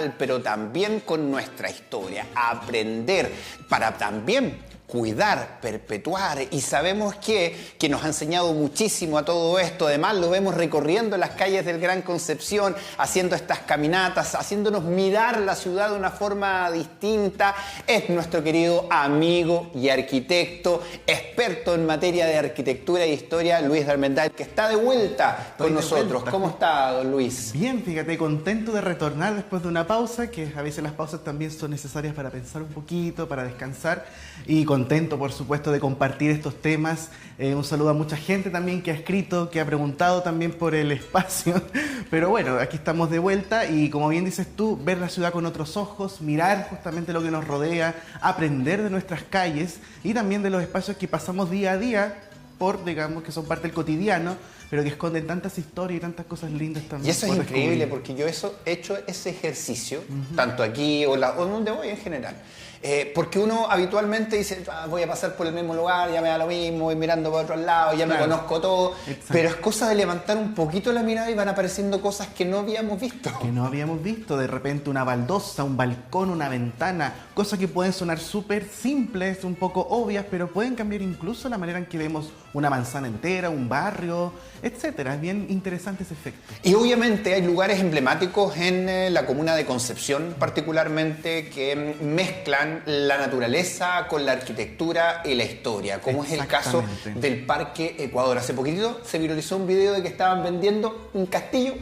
natural, pero también con nuestra historia. Aprender para también cuidar, perpetuar, y sabemos que nos ha enseñado muchísimo a todo esto. Además lo vemos recorriendo las calles del Gran Concepción, haciendo estas caminatas, haciéndonos mirar la ciudad de una forma distinta. Es nuestro querido amigo y arquitecto, experto en materia de arquitectura e historia, Luis de Armendáriz, que está de vuelta con nosotros. ¿Cómo está, don Luis? Bien, fíjate, contento de retornar después de una pausa, que a veces las pausas también son necesarias para pensar un poquito, para descansar, y contento, por supuesto, de compartir estos temas. Un saludo a mucha gente también que ha escrito, que ha preguntado también por el espacio. Pero bueno, aquí estamos de vuelta y, como bien dices tú, ver la ciudad con otros ojos, mirar justamente lo que nos rodea, aprender de nuestras calles y también de los espacios que pasamos día a día, digamos, que son parte del cotidiano, pero que esconden tantas historias y tantas cosas lindas también. Y eso es increíble, porque yo he hecho ese ejercicio, tanto aquí o donde voy en general. Porque uno habitualmente dice, voy a pasar por el mismo lugar, ya me da lo mismo, voy mirando por otros lados, ya me conozco todo. Exacto. Pero es cosa de levantar un poquito la mirada y van apareciendo cosas que no habíamos visto. Que no habíamos visto, de repente una baldosa, un balcón, una ventana, cosas que pueden sonar súper simples, un poco obvias, pero pueden cambiar incluso la manera en que vemos una manzana entera, un barrio, etcétera. Es bien interesante ese efecto. Y obviamente hay lugares emblemáticos en la comuna de Concepción, particularmente, que mezclan la naturaleza con la arquitectura y la historia, como es el caso del Parque Ecuador. Hace poquitito se viralizó un video de que estaban vendiendo un castillo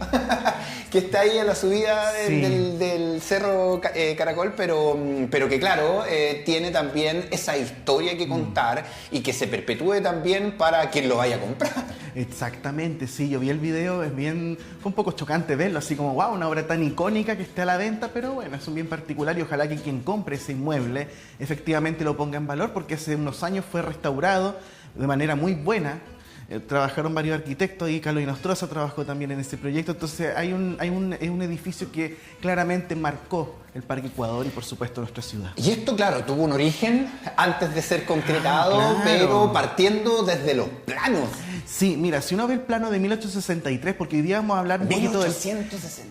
que está ahí a la subida del Cerro Caracol, pero que claro, tiene también esa historia que contar y que se perpetúe también para quien lo vaya a comprar. Exactamente, sí, yo vi el video, fue un poco chocante verlo, así como, wow, una obra tan icónica que esté a la venta, pero bueno, es un bien particular y ojalá que quien compre ese inmueble efectivamente lo ponga en valor, porque hace unos años fue restaurado de manera muy buena. Trabajaron varios arquitectos y Carlos Inostroza trabajó también en ese proyecto. Entonces es un edificio que claramente marcó el Parque Ecuador y por supuesto nuestra ciudad. Y esto, claro, tuvo un origen antes de ser concretado, claro, pero partiendo desde los planos. Sí, mira, si uno ve el plano de 1863, porque hoy día vamos a hablar un poquito del...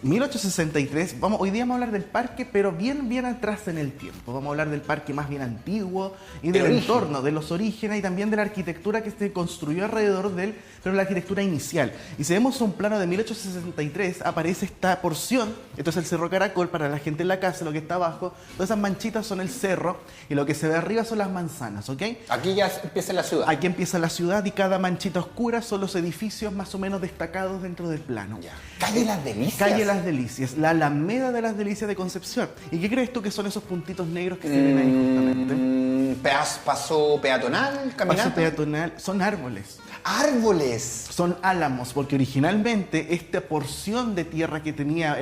1863, hoy día vamos a hablar del parque, pero bien atrás en el tiempo. Vamos a hablar del parque más bien antiguo y del entorno, de los orígenes y también de la arquitectura que se construyó alrededor de él, pero la arquitectura inicial. Y si vemos un plano de 1863, aparece esta porción, esto es el Cerro Caracol, para la gente en la casa, lo que está abajo, todas esas manchitas son el cerro y lo que se ve arriba son las manzanas, ¿ok? Aquí ya empieza la ciudad. Aquí empieza la ciudad y cada manchita oscura son los edificios más o menos destacados dentro del plano. Ya. Calle Las Delicias. Calle Las Delicias, la Alameda de Las Delicias de Concepción. ¿Y qué crees tú que son esos puntitos negros que se ven ahí justamente? Paso peatonal, caminata. Paso peatonal, son árboles. ¡Árboles! Son álamos, porque originalmente esta porción de tierra que tenía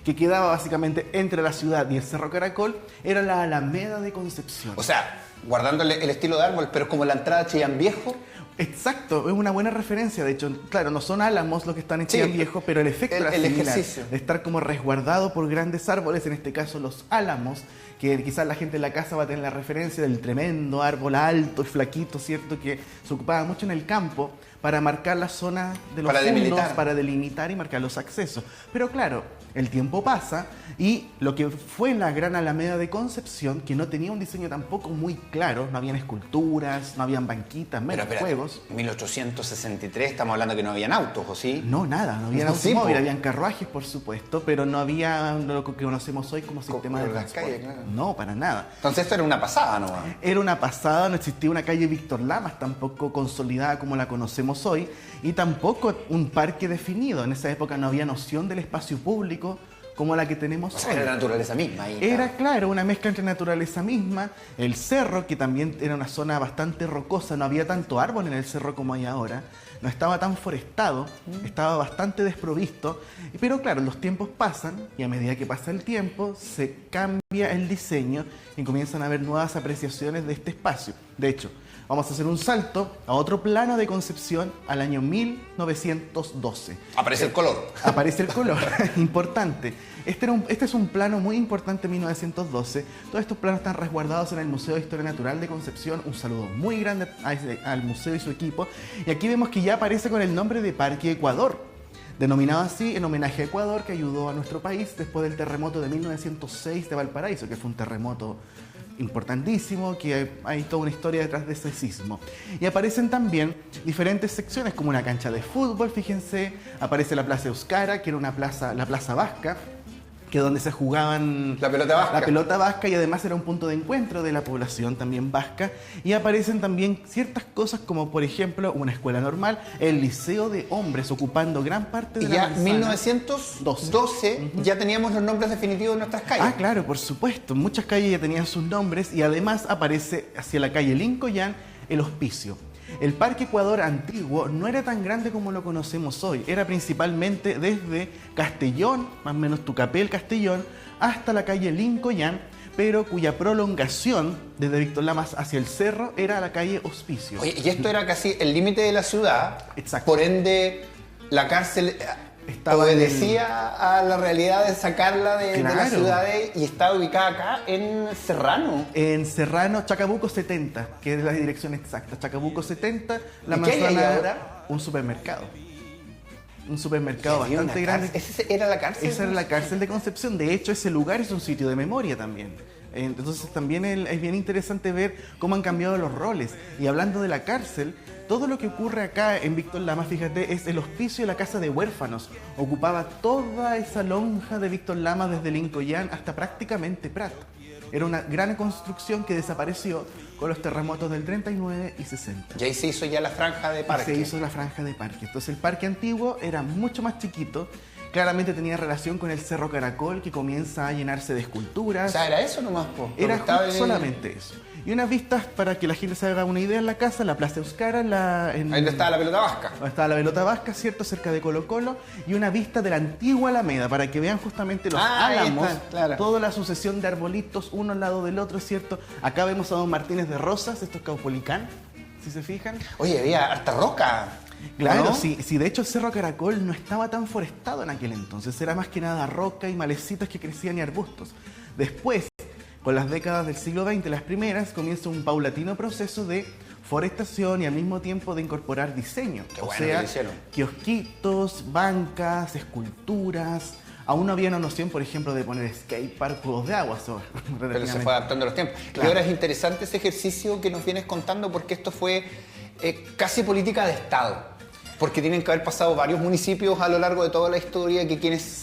que quedaba básicamente entre la ciudad y el Cerro Caracol era la Alameda de Concepción. O sea, guardando el estilo de árbol, pero como la entrada a Chillán Viejo. Exacto, es una buena referencia. De hecho, claro, no son álamos los que están en Chillán Viejo, pero el efecto era similar, ejercicio de estar como resguardado por grandes árboles, en este caso los álamos, que quizás la gente en la casa va a tener la referencia del tremendo árbol alto y flaquito, ¿cierto?, que se ocupaba mucho en el campo para marcar la zona de los fundos, para delimitar y marcar los accesos. Pero claro, el tiempo pasa y lo que fue la Gran Alameda de Concepción, que no tenía un diseño tampoco muy claro, no habían esculturas, no habían banquitas, menos juegos. 1863, estamos hablando que no habían autos, ¿o sí? No, nada, no habían automóviles, habían carruajes, por supuesto, pero no había lo que conocemos hoy como sistema de transporte. Calles, claro. No, para nada. Entonces esto era una pasada, ¿no? Era una pasada, no existía una calle Víctor Lamas tampoco consolidada como la conocemos hoy, y tampoco un parque definido. En esa época no había noción del espacio público como la que tenemos hoy. Era la naturaleza misma. Ahí, era, claro, una mezcla entre naturaleza misma, el cerro, que también era una zona bastante rocosa, no había tanto árbol en el cerro como hay ahora, no estaba tan forestado, estaba bastante desprovisto, pero claro, los tiempos pasan y a medida que pasa el tiempo se cambia el diseño y comienzan a haber nuevas apreciaciones de este espacio. De hecho, vamos a hacer un salto a otro plano de Concepción al año 1912. Aparece el color. Aparece el color, importante. Este es un plano muy importante en 1912. Todos estos planos están resguardados en el Museo de Historia Natural de Concepción. Un saludo muy grande al museo y su equipo. Y aquí vemos que ya aparece con el nombre de Parque Ecuador. Denominado así en homenaje a Ecuador, que ayudó a nuestro país después del terremoto de 1906 de Valparaíso, que fue un terremoto importantísimo, que hay toda una historia detrás de ese sismo. Y aparecen también diferentes secciones, como una cancha de fútbol, fíjense, aparece la Plaza Euskara, que era una plaza, la Plaza Vasca, que es donde se jugaban la pelota vasca y además era un punto de encuentro de la población también vasca. Y aparecen también ciertas cosas como, por ejemplo, una escuela normal, el liceo de hombres ocupando gran parte de la manzana. Y ya en 1912 ya teníamos los nombres definitivos de nuestras calles. Ah, claro, por supuesto. Muchas calles ya tenían sus nombres y además aparece hacia la calle Lincoln el hospicio. El Parque Ecuador antiguo no era tan grande como lo conocemos hoy. Era principalmente desde Castellón, más o menos Tucapel, Castellón, hasta la calle Lincoln, pero cuya prolongación desde Víctor Lamas hacia el cerro era la calle Hospicio. Oye, y esto era casi el límite de la ciudad. Exacto. Por ende, la cárcel obedecía a la realidad de sacarla de las ciudades y estaba ubicada acá en Serrano. En Serrano, Chacabuco 70, que es la dirección exacta. Chacabuco 70, la ¿Y qué hay manzana, ahí ahora? un supermercado. Un supermercado bastante grande. ¿Esa era la cárcel? Esa era la cárcel de Concepción. De hecho, ese lugar es un sitio de memoria también. Entonces también es bien interesante ver cómo han cambiado los roles. Y hablando de la cárcel, todo lo que ocurre acá en Víctor Lamas, fíjate, es el hospicio de la casa de huérfanos. Ocupaba toda esa lonja de Víctor Lamas desde Lincoln hasta prácticamente Prat. Era una gran construcción que desapareció con los terremotos del 39 y 60. Y ahí se hizo ya la franja de parque. Se hizo la franja de parque. Entonces el parque antiguo era mucho más chiquito. Claramente tenía relación con el Cerro Caracol, que comienza a llenarse de esculturas. O sea, ¿era eso nomás? Era solamente eso. Y unas vistas para que la gente se haga una idea en la casa, la Plaza Euskara, ahí donde estaba la pelota vasca. Donde estaba la pelota vasca, ¿cierto? Cerca de Colo Colo. Y una vista de la antigua Alameda, para que vean justamente los álamos, claro. Toda la sucesión de arbolitos, uno al lado del otro, ¿cierto? Acá vemos a Don Martínez de Rosas, esto es Caupolicán, si se fijan. Oye, había harta roca. Claro, ¿no? sí, de hecho el Cerro Caracol no estaba tan forestado en aquel entonces, era más que nada roca y malecitas que crecían y arbustos. Después, con las décadas del siglo XX, las primeras, comienza un paulatino proceso de forestación y al mismo tiempo de incorporar diseño. O sea, kiosquitos, bancas, esculturas. Aún no había una noción, por ejemplo, de poner skatepark, juegos de agua. Pero se fue adaptando a los tiempos. Claro. Y ahora es interesante ese ejercicio que nos vienes contando porque esto fue casi política de Estado. Porque tienen que haber pasado varios municipios a lo largo de toda la historia,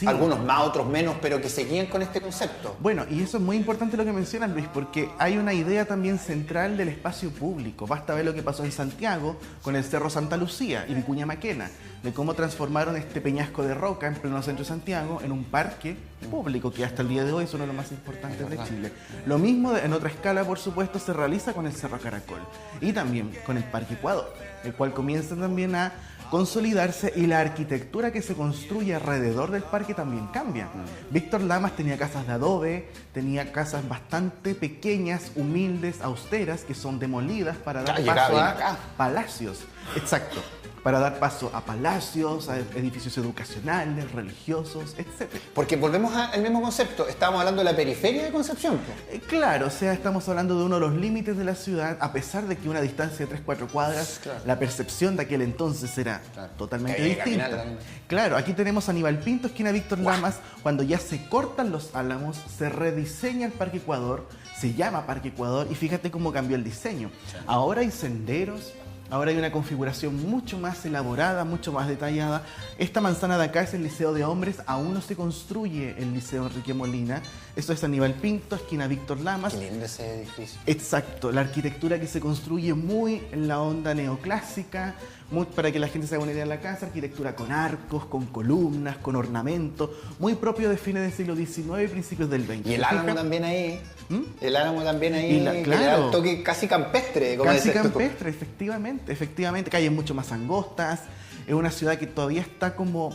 algunos más, otros menos, pero que seguían con este concepto. Bueno, y eso es muy importante lo que mencionas, Luis, porque hay una idea también central del espacio público. Basta ver lo que pasó en Santiago con el Cerro Santa Lucía y Vicuña Maquena, de cómo transformaron este peñasco de roca en pleno centro de Santiago en un parque público, que hasta el día de hoy es uno de los más importantes de Chile. Lo mismo, en otra escala, por supuesto, se realiza con el Cerro Caracol y también con el Parque Ecuador, el cual comienza también a consolidarse y la arquitectura que se construye alrededor del parque también cambia. Víctor Lamas tenía casas de adobe, tenía casas bastante pequeñas, humildes, austeras, que son demolidas para dar paso a palacios. Exacto. Para dar paso a palacios, a edificios educacionales, religiosos, etc. Porque volvemos al mismo concepto. Estábamos hablando de la periferia de Concepción. Claro, o sea, estamos hablando de uno de los límites de la ciudad, a pesar de que una distancia de 3-4 cuadras, la percepción de aquel entonces era totalmente distinta. Claro, aquí tenemos a Aníbal Pinto, esquina Víctor Lamas. Cuando ya se cortan los álamos, se rediseña el Parque Ecuador, se llama Parque Ecuador, y fíjate cómo cambió el diseño. Ahora hay senderos. Ahora hay una configuración mucho más elaborada, mucho más detallada. Esta manzana de acá es el Liceo de Hombres. Aún no se construye el Liceo Enrique Molina. Esto es Aníbal Pinto, esquina Víctor Lamas. Qué lindo ese edificio. Exacto. La arquitectura que se construye muy en la onda neoclásica. Para que la gente se haga una idea en la casa, arquitectura con arcos, con columnas, con ornamentos. Muy propio de fines del siglo XIX y principios del XX. Y el álamo también ahí. El álamo también ahí, claro, que le da el toque casi campestre. Como casi campestre, efectivamente. Calles mucho más angostas. Es una ciudad que todavía está como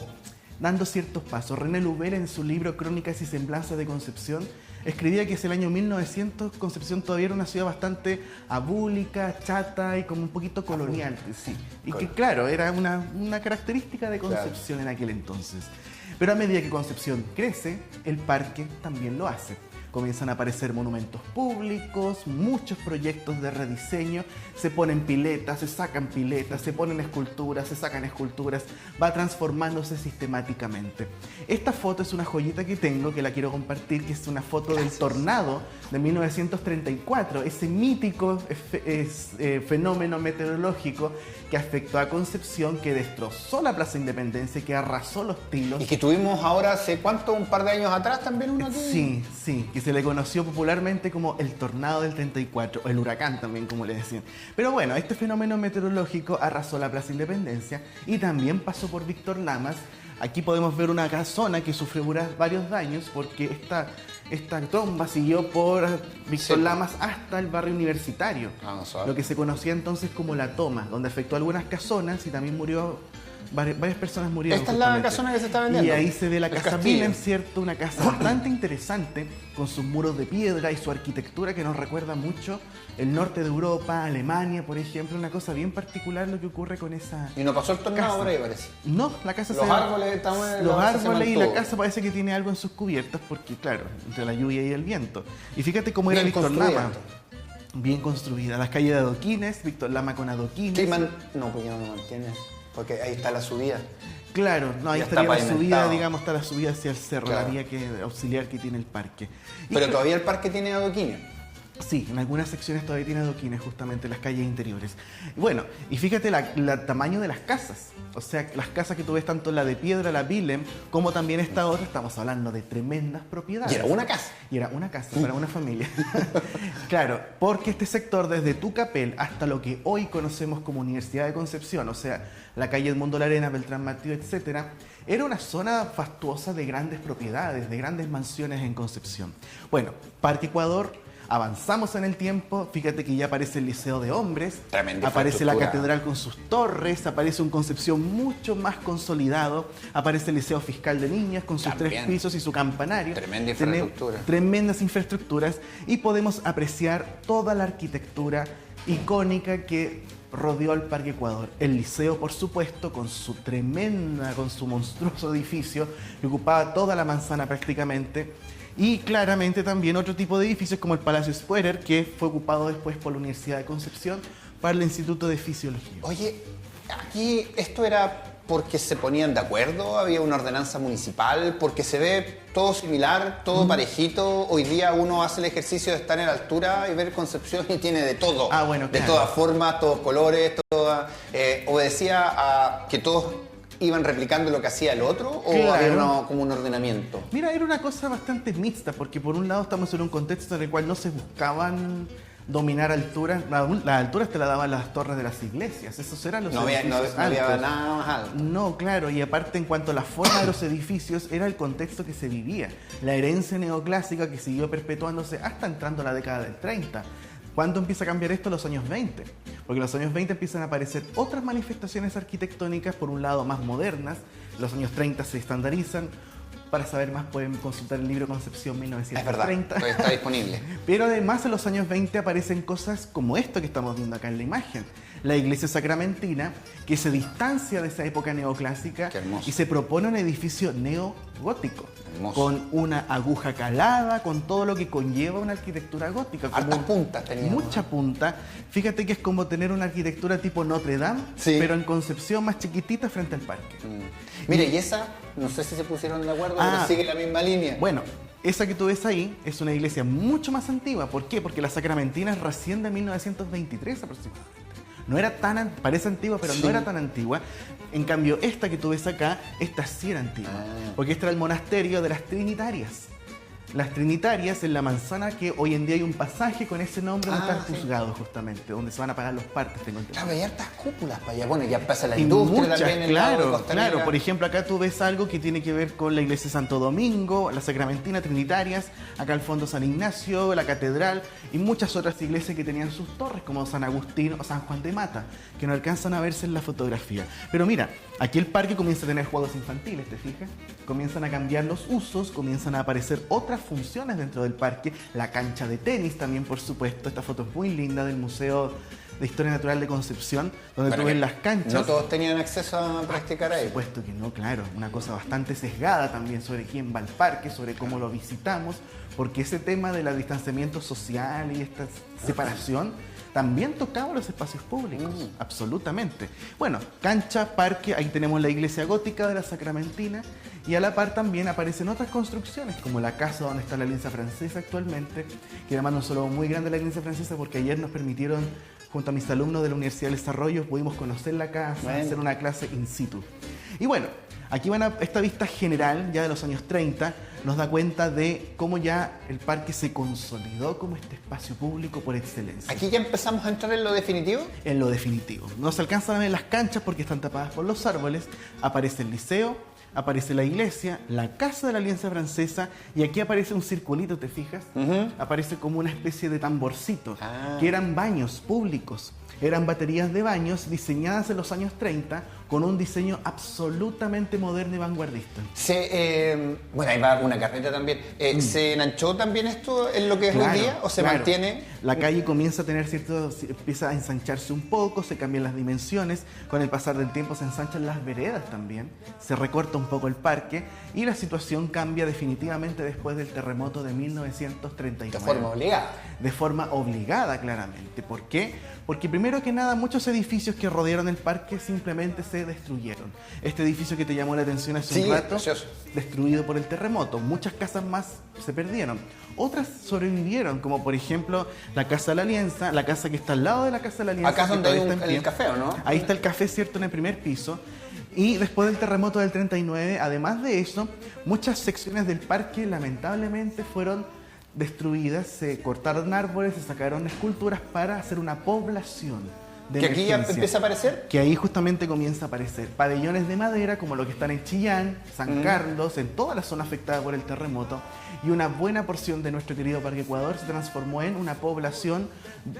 dando ciertos pasos. René Lubel, en su libro Crónicas y Semblanzas de Concepción, escribía que hacia el año 1900 Concepción todavía era una ciudad bastante abúlica, chata y como un poquito colonial. Sí. Y que claro, era una característica de Concepción en aquel entonces. Pero a medida que Concepción crece, el parque también lo hace. comienzan a aparecer monumentos públicos, muchos proyectos de rediseño, se ponen piletas, se sacan piletas, se ponen esculturas, se sacan esculturas, va transformándose sistemáticamente. Esta foto es una joyita que tengo, que la quiero compartir, que es una foto del tornado de 1934, ese mítico fenómeno meteorológico que afectó a Concepción, que destrozó la Plaza Independencia, que arrasó los tilos. Y que tuvimos ahora, ¿hace cuánto? ¿Un par de años atrás también uno aquí? Sí, sí, que se le conoció popularmente como el tornado del 34, o el huracán también, como le decían. Pero bueno, este fenómeno meteorológico arrasó la Plaza Independencia y también pasó por Víctor Lamas. Aquí podemos ver una casona que sufrió varios daños porque esta tromba siguió por Víctor Lamas hasta el barrio Universitario, lo que se conocía entonces como la toma, donde afectó algunas casonas y también varias personas murieron. Esta es la casona que se está vendiendo. Y ahí se ve la casa Willem, ¿cierto? Una casa bastante interesante, con sus muros de piedra y su arquitectura que nos recuerda mucho el norte de Europa, Alemania, por ejemplo. Una cosa bien particular lo que ocurre con esa ¿Y no pasó el tornado por ahí, parece? No, la casa Los árboles y la casa parece que tiene algo en sus cubiertas, porque claro, entre la lluvia y el viento. Y fíjate cómo era Víctor Lama. Bien construida. Las calles de adoquines, Víctor Lama con adoquines. No, porque no lo mantienes. Porque ahí está la subida. Claro, no, ahí ya estaría está la subida, digamos, está la subida hacia el cerro, claro, la vía auxiliar que tiene el parque. Pero todavía el parque tiene adoquines. Sí, en algunas secciones todavía tiene adoquines, justamente las calles interiores. Bueno, y fíjate el tamaño de las casas. O sea, las casas que tú ves, tanto la de piedra, la Willem, como también esta otra, estamos hablando de tremendas propiedades. Y era una casa. Y era una casa para una familia. Claro, porque este sector, desde Tucapel hasta lo que hoy conocemos como Universidad de Concepción, o sea, la calle Edmundo Larena, Beltrán Matío, etcétera, era una zona fastuosa de grandes propiedades, de grandes mansiones en Concepción. Bueno, Parque Ecuador. Avanzamos en el tiempo, fíjate que ya aparece el Liceo de Hombres, aparece la Catedral con sus torres, aparece un Concepción mucho más consolidado, aparece el Liceo Fiscal de Niñas con sus 3 pisos y su campanario. Tremenda infraestructura. Tremendas infraestructuras y podemos apreciar toda la arquitectura icónica que rodeó al Parque Ecuador. El Liceo, por supuesto, con su monstruoso edificio, que ocupaba toda la manzana prácticamente. Y claramente también otro tipo de edificios como el Palacio Spuerer, que fue ocupado después por la Universidad de Concepción para el Instituto de Fisiología. Oye, aquí esto era porque se ponían de acuerdo, había una ordenanza municipal, porque se ve todo similar, todo parejito. Hoy día uno hace el ejercicio de estar en la altura y ver Concepción y tiene de todo. Bueno, de todas formas, todos colores, obedecía a que todos iban replicando lo que hacía el otro, o claro, había como un ordenamiento. Mira, era una cosa bastante mixta, porque por un lado estamos en un contexto en el cual no se buscaban dominar alturas. La altura te la daban las torres de las iglesias, esos eran los edificios no había nada más alto. No, claro, y aparte en cuanto a la forma de los edificios, era el contexto que se vivía, la herencia neoclásica que siguió perpetuándose hasta entrando a la década del 30. ¿Cuándo empieza a cambiar esto? Los años 20. Porque en los años 20 empiezan a aparecer otras manifestaciones arquitectónicas, por un lado más modernas. Los años 30 se estandarizan. Para saber más pueden consultar el libro Concepción 1930. Es verdad, está disponible. Pero además en los años 20 aparecen cosas como esto que estamos viendo acá en la imagen. La iglesia sacramentina, que se distancia de esa época neoclásica y se propone un edificio neogótico. Hermoso. Con una aguja calada, con todo lo que conlleva una arquitectura gótica. Hartas puntas tenía. Mucha punta. Fíjate que es como tener una arquitectura tipo Notre Dame, sí, pero en Concepción más chiquitita frente al parque. Mira, y esa, no sé si se pusieron de acuerdo, pero sigue la misma línea. Bueno, esa que tú ves ahí es una iglesia mucho más antigua. ¿Por qué? Porque la Sacramentina es recién de 1923 aproximadamente. No era tan, parece antigua, pero no era tan antigua. En cambio, esta que tú ves acá, esta sí era antigua. Porque este era el monasterio de las Trinitarias. Las Trinitarias en la manzana, que hoy en día hay un pasaje con ese nombre donde están juzgados justamente, donde se van a pagar los partes. Claro, hay hartas cúpulas para allá. Bueno, ya pasa la industria muchas, también. Claro. Por ejemplo, acá tú ves algo que tiene que ver con la iglesia de Santo Domingo, la Sacramentina, Trinitarias, acá al fondo San Ignacio, la Catedral y muchas otras iglesias que tenían sus torres, como San Agustín o San Juan de Mata, que no alcanzan a verse en la fotografía. Pero mira, aquí el parque comienza a tener juegos infantiles, ¿te fijas? Comienzan a cambiar los usos, comienzan a aparecer otras funciones dentro del parque, la cancha de tenis también, por supuesto. Esta foto es muy linda del Museo de Historia Natural de Concepción, donde tú ves las canchas. No todos tenían acceso a practicar ahí. Por supuesto que no, claro. Una cosa bastante sesgada también sobre quién va al parque, sobre cómo lo visitamos, porque ese tema del distanciamiento social y esta separación también tocaba los espacios públicos, absolutamente. Bueno, cancha, parque, ahí tenemos la iglesia gótica de la Sacramentina, y a la par también aparecen otras construcciones, como la casa donde está la Alianza Francesa actualmente, que además un saludo muy grande a la Alianza Francesa porque ayer nos permitieron, junto a mis alumnos de la Universidad del Desarrollo, pudimos conocer la casa, hacer una clase in situ. Y bueno, aquí esta vista general, ya de los años 30, nos da cuenta de cómo ya el parque se consolidó como este espacio público por excelencia. ¿Aquí ya empezamos a entrar en lo definitivo? En lo definitivo. No se alcanzan a ver las canchas porque están tapadas por los árboles. Aparece el liceo, aparece la iglesia, la casa de la Alianza Francesa, y aquí aparece un circulito, ¿te fijas? Aparece como una especie de tamborcito, que eran baños públicos. Eran baterías de baños diseñadas en los años 30 con un diseño absolutamente moderno y vanguardista. Bueno, ahí va una carreta también. ¿Se enanchó también esto en lo que es hoy día o se mantiene? La calle comienza a tener empieza a ensancharse un poco, se cambian las dimensiones, con el pasar del tiempo se ensanchan las veredas también, se recorta un poco el parque y la situación cambia definitivamente después del terremoto de 1939. De forma obligada. De forma obligada, claramente. ¿Por qué? Porque primero que nada, muchos edificios que rodearon el parque simplemente se destruyeron. Este edificio que te llamó la atención hace un rato, precioso, destruido por el terremoto. Muchas casas más se perdieron. Otras sobrevivieron, como por ejemplo la Casa de la Alianza, la casa que está al lado de la Casa de la Alianza. Acá es donde hay el café, ¿o no? Ahí está el café, ¿cierto?, en el primer piso. Y después del terremoto del 39, además de eso, muchas secciones del parque lamentablemente fueron destruidas, se cortaron árboles, se sacaron esculturas para hacer una población de ¿Que aquí ya emergencia. empieza a aparecer? Que ahí justamente comienza a aparecer pabellones de madera como los que están en Chillán, San Carlos, en toda la zona afectada por el terremoto, y una buena porción de nuestro querido Parque Ecuador se transformó en una población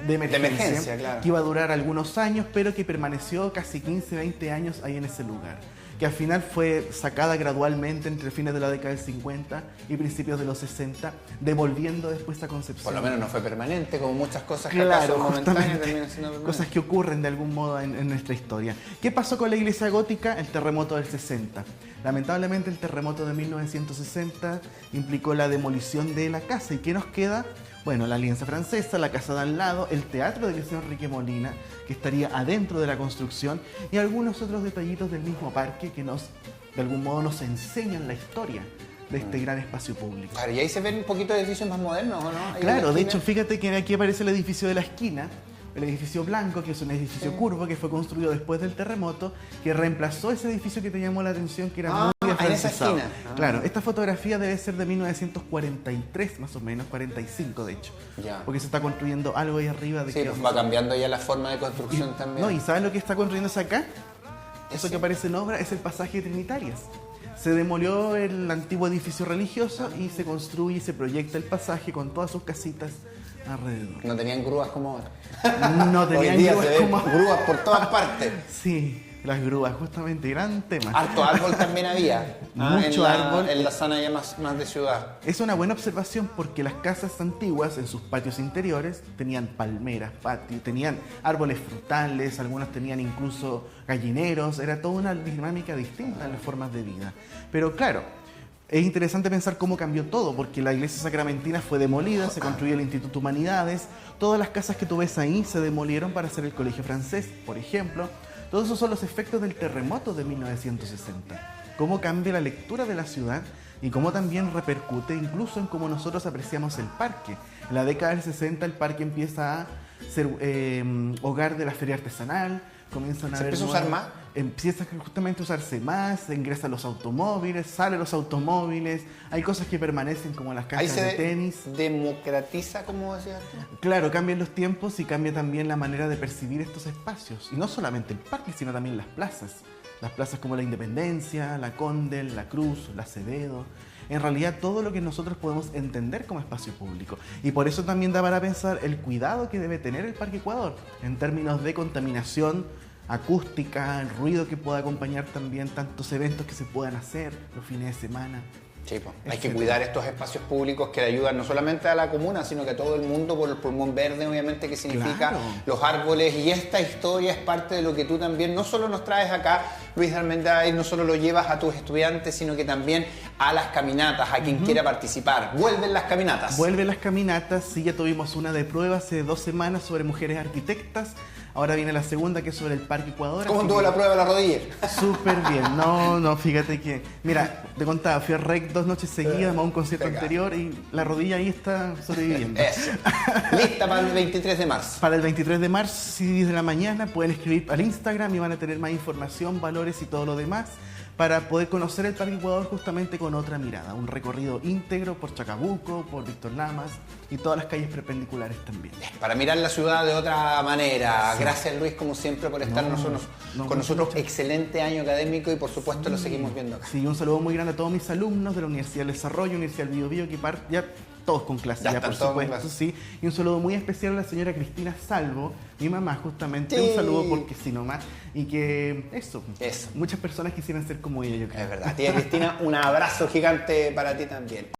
de emergencia, claro, que iba a durar algunos años, pero que permaneció casi 15, 20 años ahí en ese lugar, que al final fue sacada gradualmente entre fines de la década del 50 y principios de los 60, devolviendo después a Concepción. Por lo menos no fue permanente, como muchas cosas que claro, acaso momentáneas terminan siendo permanentes. Cosas que ocurren de algún modo en nuestra historia. ¿Qué pasó con la iglesia gótica? El terremoto del 60. Lamentablemente el terremoto de 1960 implicó la demolición de la casa. ¿Y qué nos queda? Bueno, la Alianza Francesa, la casa de al lado, el teatro del Liceo Enrique Molina, que estaría adentro de la construcción, y algunos otros detallitos del mismo parque que de algún modo nos enseñan la historia de este gran espacio público. Claro, y ahí se ven un poquito de edificios más modernos, ¿o no? Ahí claro, de hecho, fíjate que aquí aparece el edificio de la esquina, el edificio blanco, que es un edificio curvo que fue construido después del terremoto, que reemplazó ese edificio que te llamó la atención, que era muy afrancesado. En esa esquina. Claro, esta fotografía debe ser de 1943 más o menos, 45 de hecho. Ya. Porque se está construyendo algo ahí arriba. Sí, pues va cambiando ya la forma de construcción también. No, ¿y sabes lo que está construyéndose acá? Eso que aparece en obra es el pasaje Trinitarias. Se demolió el antiguo edificio religioso y se construye y se proyecta el pasaje con todas sus casitas alrededor. No tenían grúas como ahora. No tenían Hoy día grúas se ven como grúas por todas partes. Sí, las grúas, justamente, gran tema. Harto árbol también había. Mucho árbol. En la zona ya más de ciudad. Es una buena observación porque las casas antiguas en sus patios interiores tenían palmeras, patios, tenían árboles frutales, algunas tenían incluso gallineros, era toda una dinámica distinta en las formas de vida. Pero claro, es interesante pensar cómo cambió todo, porque la iglesia sacramentina fue demolida, se construyó el Instituto Humanidades, todas las casas que tú ves ahí se demolieron para hacer el colegio francés, por ejemplo. Todos esos son los efectos del terremoto de 1960. Cómo cambia la lectura de la ciudad y cómo también repercute incluso en cómo nosotros apreciamos el parque. En la década del 60 el parque empieza a ser hogar de la feria artesanal, comienzan a ¿Se haber empieza a usar más? Empieza justamente a usarse más, ingresan los automóviles, salen los automóviles, hay cosas que permanecen como las canchas de tenis. ¿Democratiza, como decías tú? Claro, cambian los tiempos y cambia también la manera de percibir estos espacios. Y no solamente el parque, sino también las plazas. Las plazas como la Independencia, la Condel, la Cruz, la Acevedo. En realidad todo lo que nosotros podemos entender como espacio público. Y por eso también da para pensar el cuidado que debe tener el Parque Ecuador en términos de contaminación acústica, el ruido que pueda acompañar también tantos eventos que se puedan hacer los fines de semana. Sí, pues, hay que cuidar estos espacios públicos que le ayudan no solamente a la comuna, sino que a todo el mundo por el pulmón verde, obviamente, que significa Claro. los árboles. Y esta historia es parte de lo que tú también no solo nos traes acá, Luis Armendáriz, no solo lo llevas a tus estudiantes, sino que también a las caminatas, a quien quiera participar. Vuelven las caminatas. Vuelven las caminatas, sí, ya tuvimos una de prueba hace 2 semanas sobre mujeres arquitectas. Ahora viene la segunda, que es sobre el Parque Ecuador. ¿Cómo así tuvo que la prueba de la rodilla? súper bien. No, fíjate que... Mira, te contaba, fui a REC 2 noches seguidas, más un concierto Pega. anterior, y la rodilla ahí está sobreviviendo. Eso. Lista para el 23 de marzo. Para el 23 de marzo, 6 de la mañana, pueden escribir al Instagram y van a tener más información, valores y todo lo demás para poder conocer el Parque Ecuador justamente con otra mirada. Un recorrido íntegro por Chacabuco, por Víctor Lamas y todas las calles perpendiculares también. Para mirar la ciudad de otra manera. Sí. Gracias, Luis, como siempre, por estar con nosotros. Excelente año académico y, por supuesto, lo seguimos viendo acá. Sí, un saludo muy grande a todos mis alumnos de la Universidad del Desarrollo, Universidad del Biobío, que ya todos con clase, ya por supuesto, sí. Y un saludo muy especial a la señora Cristina Salvo, mi mamá, justamente. Sí. Un saludo porque sí nomás. Y que eso. Muchas personas quisieran ser como ella, yo creo. Es verdad. Tía Cristina, un abrazo gigante para ti también.